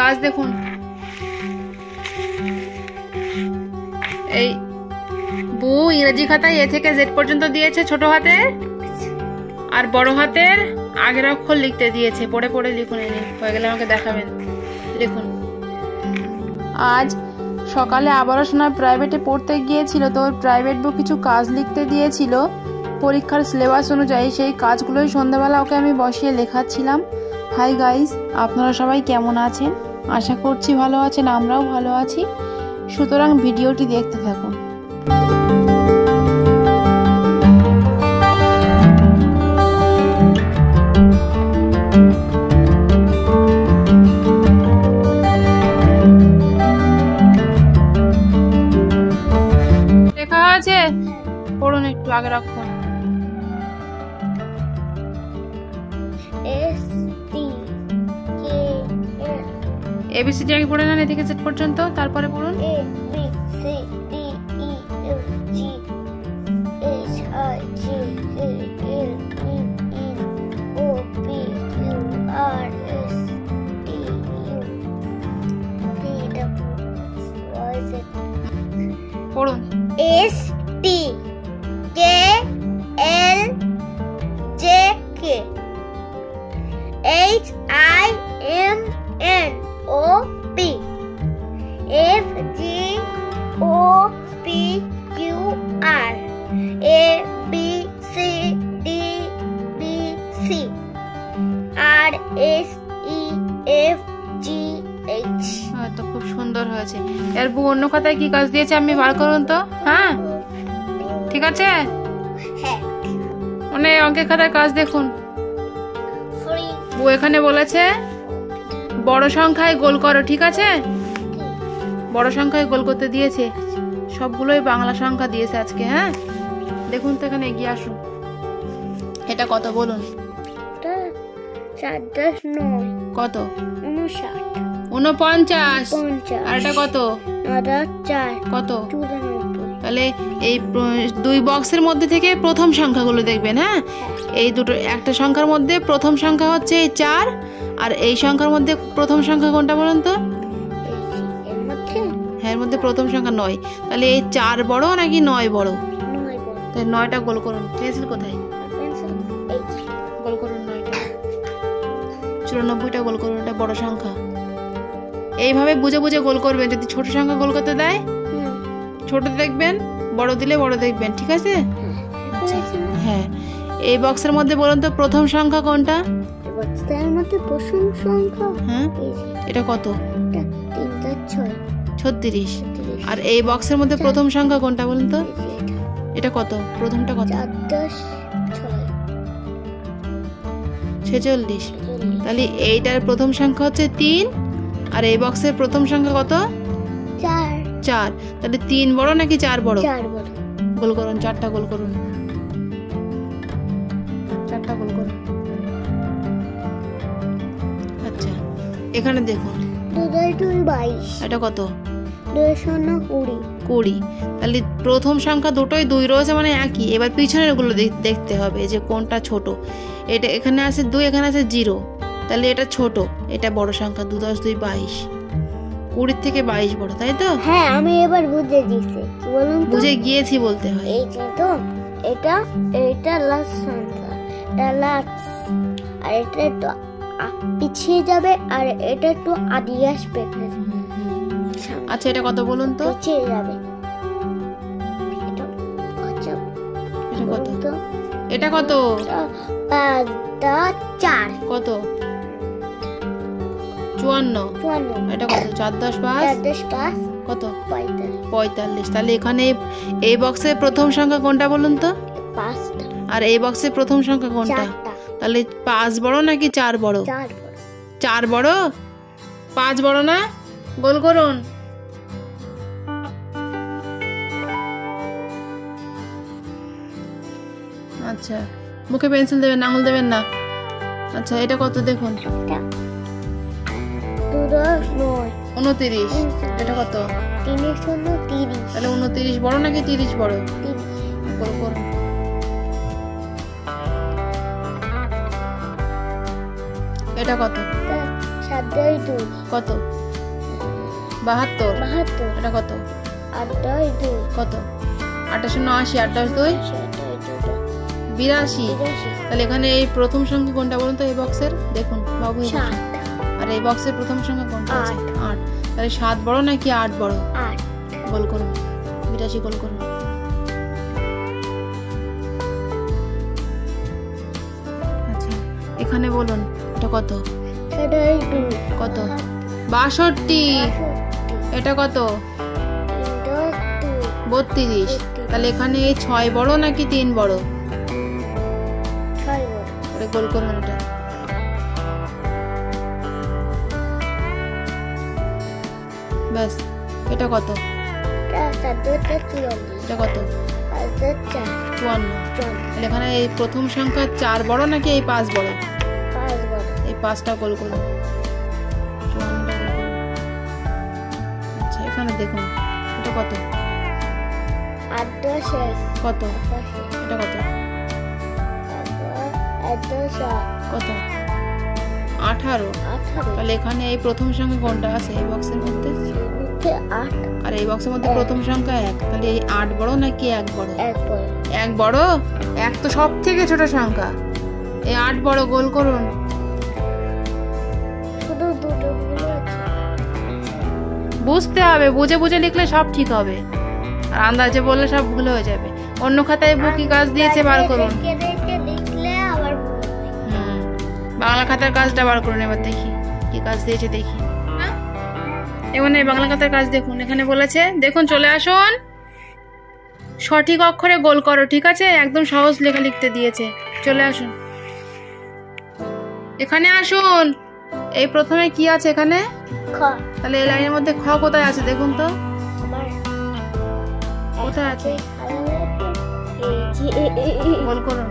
কাজ দেখুন, এই বু ইংরেজি খাতায় এ থেকে জেড পর্যন্ত দিয়েছে ছোট হাতের, আর বড় হাতের আগের অক্ষর লিখতে দিয়েছে। পড়ে পড়ে লিখুন, এনে হয়ে গেলে আমাকে দেখাবেন। দেখুন, আজ সকালে আবারও শোনা প্রাইভেটে পড়তে গিয়েছিল, তো প্রাইভেট বুক কিছু কাজ লিখতে দিয়েছিল পরীক্ষার সিলেবাস অনুযায়ী। সেই কাজগুলোই সন্ধ্যাবেলা ওকে আমি বসিয়ে লেখাচ্ছিলাম। হাই গাইস, আপনারা সবাই কেমন আছেন? আশা করছি ভালো আছেন, আমরাও ভালো আছি। সুতরাং ভিডিওটি দেখতে থাকুন। লেখা আছে, পড়ুন একটু আগের অক্ষর। এবিসিডি আগে পড়ে নেন এদিকে জেড পর্যন্ত, তারপরে পড়ুন। A B C D E F G H I J K L M N O P Q R S T U V W X Y Z। পড়ুন। S T K L J K H I M N O P F G O P Q R A B C D B C R S E F G H। তো খুব সুন্দর হয়েছে। এর বউ অন্য খাতায় কি কাজ দিয়েছে আমি বার করুন তো। হ্যাঁ, ঠিক আছে। হ্যাঁ, মানে অঙ্কের খাতায় কাজ দেখুন। বউ এখানে বলেছে বড় সংখ্যায় গোল করো, ঠিক আছে? বড় সংখ্যায় গোল করতে দিয়েছে, সবগুলোই বাংলা সংখ্যা দিয়েছে আজকে। হ্যাঁ, দেখুন তো, এখানে এগিয়ে আসুন। এটা কত বলুন? 4 10 9 কত? 59 49। 50 আর এটা কত? 4 কত? 94। তাহলে এই দুই বক্সের মধ্যে থেকে প্রথম সংখ্যাগুলো দেখবেন। হ্যাঁ, এই দুটো, একটা সংখ্যার মধ্যে প্রথম সংখ্যা হচ্ছে এই 4, আর এই সংখ্যার মধ্যে প্রথম সংখ্যা কোনটা বলুন তো? এর মধ্যে? হ্যাঁ, এর মধ্যে প্রথম সংখ্যা 9। তাহলে এই 4 বড় নাকি 9 বড়? 9 বড়। তাহলে 9টা গোল করুন। পেন্সিল কোথায়? পেন্সিল এই যে। গোল করুন 9টা। 94টা গোল করুন, এটা বড় সংখ্যা। এইভাবে বুঝে বুঝে গোল করবেন। যদি ছোট সংখ্যা গোল করতে দেয় ছোট দেখবেন, বড় দিলে বড় দেখবেন, ঠিক আছে? হ্যাঁ, এই বক্সের মধ্যে বলুন তো প্রথম সংখ্যা কোনটা? বক্সের মধ্যে প্রথম সংখ্যা? হ্যাঁ, এটা কত? 3 36। আর এই বক্সের মধ্যে প্রথম সংখ্যা কোনটা বলুন তো? এটা কত? প্রথমটা কত? 4 10 6 46। তাহলে এইটার প্রথম সংখ্যা হচ্ছে 3, আর এই বক্সের প্রথম সংখ্যা কত? 4। তাহলে 3 বড় নাকি 4 বড়? 4 বড়। গোল করুন, 4টা গোল করুন। 4টা গোল করুন। আচ্ছা, এখানে দেখুন 2 2 22। এটা কত? 2 0 20। 20। তাহলে প্রথম সংখ্যা দুটোই 2 রয়েছে, মানে একই। এবার পিছনের গুলো দেখতে হবে যে কোনটা ছোট। এটা এখানে আছে 2, এখানে আছে 0, তাহলে এটা ছোট, এটা বড় সংখ্যা। 2 10 2 22। 20 থেকে 22 বড়, তাই তো? হ্যাঁ, আমি এবার বুঝে গেছি। কি বলুন তো? বুঝে গিয়েছি বলতে হয়। এই যে তো, এটা লাস্ট সংখ্যা, এটা লাস্ট, আর এটা একটু পিছিয়ে যাবে, আর এটা একটু আগে আসবে। আচ্ছা, এটা কত বলুন তো? পিছিয়ে যাবে। এটা কত? এটা কত? 5 10 4 কত? 54। এটা কত? 4 10 5 কত? 45। তাহলে এখানে এই বক্সের প্রথম সংখ্যা কোনটা বলুন তো? 5টা। আর এই বক্সের প্রথম সংখ্যা কোনটা? 4টা। তাহলে 5 বড় নাকি 4 বড়? 4 বড়। 5 বড় না? গোল করুন। আচ্ছা, মুখে পেন্সিল দেবেন, আঙুল দেবেন না। আচ্ছা, এটা কত দেখুন? 29। এটা কত? 3 30। তাহলে 29 বড় নাকি 30 বড়? 30। গোল করুন। এটা কত? 7-2 কত? 72। 72 এটা কত? 8-2 কত? 880 8-2 82। তাহলে এখানে এই প্রথম সংখ্যা কোনটা বলুন তো এই বক্সের? দেখুন বাবু, আর এই বক্সের প্রথম সংখ্যা কোনটা আছে? 8। তাহলে 7 বড় নাকি 8 বড়? 8। গোল করুন, 82 গোল করুন। আচ্ছা, এখানে বলুন এটা কত? 7-2 কত? 62। এটা কত? 32। তাহলে এখানে এই 6 বড় নাকি 3 বড়? 6 বড়। এটা গোল করুন এটা। ব্যাস। এটা কত? 4-4 এটা কত? 5-4 54। তাহলে এখানে এই প্রথম সংখ্যা 4 বড় নাকি এই 5 বড়? 5 বড়। এই 5টা গোল করুন। 54টা গোল করুন। আচ্ছা, এখানে দেখুন এটা কত? 8-6 কত? এটা কত? 8-7 কত? 18। তাহলে এখানে এই প্রথম সংখ্যা কোনটা আছে এই বক্সের মধ্যে? 8। আর এই বক্সের মধ্যে প্রথম সংখ্যা 1। তাহলে এই 8 বড় নাকি 1 বড়? 1 বড়। 1 বড়? 1 তো সব থেকে ছোট সংখ্যা। এই 8 বড় গোল করুন। শুধু দুটো ভুল আছে। বুঝতে হবে, বুঝে বুঝে লিখলে সব ঠিক হবে, আর আন্দাজে বললে সব ভুল হয়ে যাবে। অন্য খাতায় কি কাজ দিয়েছে বার করুন। লিখলে আবার ভুল হবে। বাংলা খাতার কাজটা বার করুন, এবার দেখি কি কাজ দিয়েছে দেখি। এবার এই বাংলা খাতার কাজ দেখুন, এখানে বলেছে দেখুন, চলে আসুন, সঠিক অক্ষরে গোল করো। ঠিক আছে, একদম সহজ লেখা লিখতে দিয়েছে। চলে আসুন, এখানে আসুন। এই প্রথমে কি আছে এখানে? খ। তাহলে এই লাইনের মধ্যে খ কোথায় আছে দেখুন তো? কোথায় আছে? গোল করুন।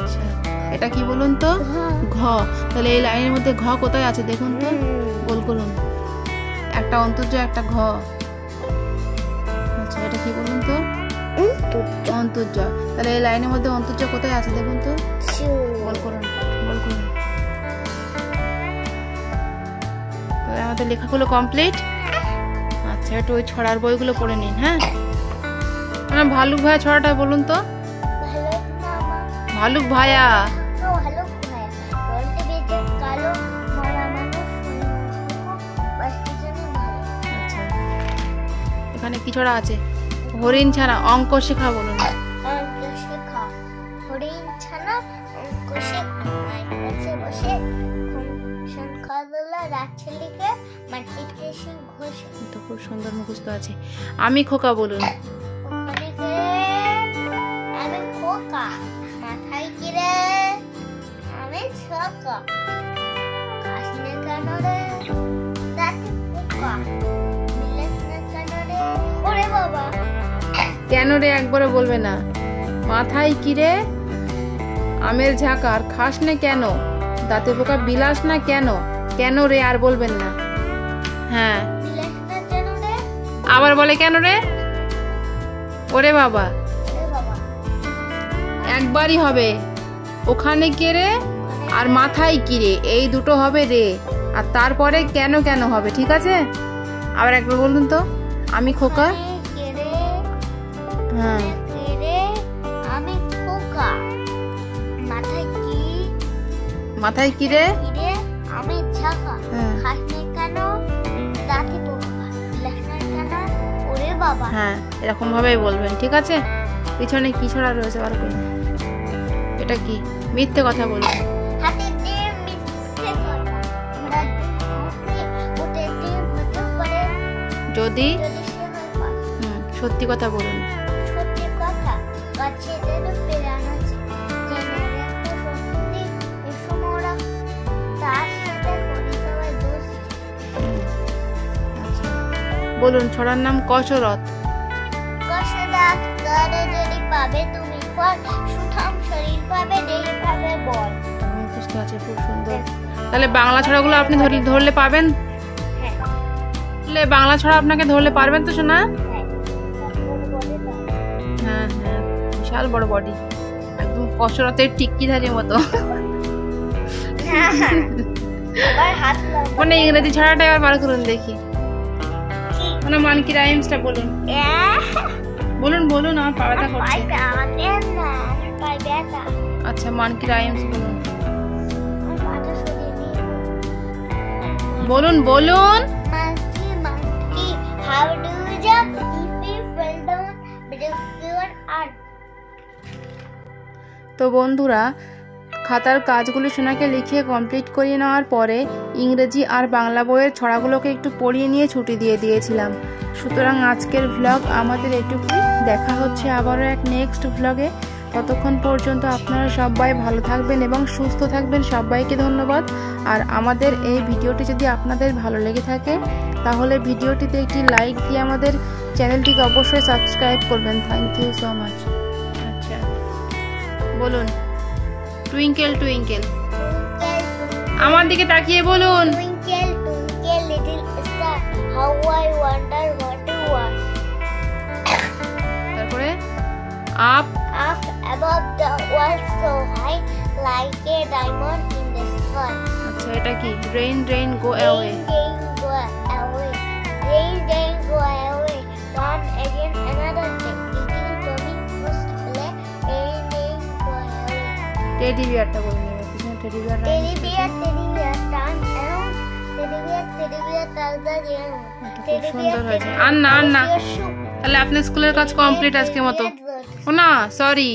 আচ্ছা, এটা কি বলুন তো? ঘ। তাহলে এই লাইনের মধ্যে ঘ কোথায় আছে দেখুন তো? গোল করুন। একটা অন্তর্য, একটা ঘ। আচ্ছা, এটা কি বলুন তো? অন্তর্য। তাহলে এই লাইনের মধ্যে অন্তর্য কোথায় আছে দেখুন তো? গোল করুন, গোল করুন। তাহলে আমাদের লেখাগুলো কমপ্লিট। আচ্ছা, একটু ওই ছড়ার বইগুলো পড়ে নিন। হ্যাঁ, ভালুক ভাইয়া ছড়াটা বলুন তো? ভালুক ভাইয়া। আচ্ছা, এখানে কি ছড়া আছে? হরিণ ছানা অঙ্ক শেখা বলুন। হরিণ ছানা অঙ্ক শেখা খুব সুন্দর মুখস্থ আছে। আমি খোকা বলুন। আমি খোকা, মাথায় কিরে আমি ছকা, কাশনে কেন রে দাঁতে পোকা, মিলেস না কেন রে ওরে বাবা। কেন রে একবারে বলবে না। মাথায় কিরে আমের ঝাঁকার, খাস না কেন দাঁতে পোকা, বিলাস না কেন, কেন রে আর বলবেন না। হ্যাঁ, আবার বলে কেন রে ওরে বাবা। একবারই হবে। ওখানে কে রে আর মাথায় কি রে, এই দুটো হবে রে, আর তারপরে কেন কেন হবে। ঠিক আছে, আবার একবার বলুন তো। আমি খোকা। হ্যাঁ, আমি খোকা, মাথায় কি, মাথায় কি রে আমি ঝাঁকা, খাস না কেন দাঁতে পোকা, বিলাস না কেন ওরে বাবা। হ্যাঁ, এরকম ভাবেই বলবেন। ঠিক আছে, পিছনে কি ছড়া রয়েছে বার করুন। এটা কি? মিথ্যে কথা বলবেন। হাতে দিয়ে মিথ্যে কথা, ঘোড়া উঠে দিয়ে মতো করে যদি যদি সে হয় পাস। সত্যি কথা বলুন। সত্যি কথা গাছে যেন পেরানো আছে, জেনে রেখো সত্যি এসো মোরা, তার সাথে করি সবাই দোস্ত। আচ্ছা, বলুন ছড়ার নাম কসরত। কসরত করে যদি পাবে তুমি ফল, সুঠাম শরীর পাবে দেহ পাবে বল। মুখস্থ আছে খুব সুন্দর। তাহলে বাংলা ছড়াগুলো আপনি ধরলে পাবেন? হ্যাঁ। তাহলে বাংলা ছড়া আপনাকে ধরলে পারবেন তো শোনা? হ্যাঁ, হ্যাঁ হ্যাঁ, বিশাল বড় বডি, একদম ক কসরতের টিক্কিধারীর মতো। আবার হাত লম্বা মানে ইংরেজি ছড়াটা এবার বার করুন দেখি। কি? মানে মানকি রাইমসটা বলুন। বলুন বলুন, আমার পা ব্যথা করছে। আচ্ছা মানকি রাইমস বলুন, বলুন বলুন। Monkey, monkey, how do you jump if you fell down because you are? তো বন্ধুরা, খাতার কাজগুলি সোনাকে লিখিয়ে কমপ্লিট করিয়ে নেওয়ার পরে ইংরেজি আর বাংলা বইয়ের ছড়াগুলোকে একটু পড়িয়ে নিয়ে ছুটি দিয়ে দিয়েছিলাম। সুতরাং আজকের ভ্লগ আমাদের এটুকুই। দেখা হচ্ছে আবারও এক নেক্সট ভ্লগে। ততক্ষণ পর্যন্ত আপনারা সবাই ভালো থাকবেন এবং সুস্থ থাকবেন। সবাইকে ধন্যবাদ। আর আমাদের এই ভিডিওটি যদি আপনাদের ভালো লেগে থাকে তাহলে ভিডিওটিতে একটি লাইক দিয়ে আমাদের চ্যানেলটিকে অবশ্যই সাবস্ক্রাইব করবেন। Thank you so much. আচ্ছা বলুন, টুইঙ্কেল টুইঙ্কেল। আমার দিকে তাকিয়ে বলুন। Twinkle, twinkle, little star, how I wonder what you are. তারপরে up Up above the world so high, like a diamond in the sky. আচ্ছা এটা কি? Rain rain go away. Rain, rain, go away. Rain, rain, go away. One again, another day. It is coming first play. Rain, rain, go away. Teddy বিয়ারটা বলুন। এবার পিছনে teddy bear Teddy bear, turn around. Teddy bear, turn the around. খুব সুন্দর হয়েছে। আর না আর না, তাহলে আপনার স্কুলের কাজ কমপ্লিট আজকের মতো। ও না সরি,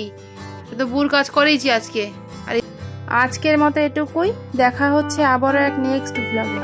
তো বুর কাজ করেইছি আজকে। আর আজকের মতো এটুকুই। দেখা হচ্ছে আবারও এক নেক্সট ভ্লগে।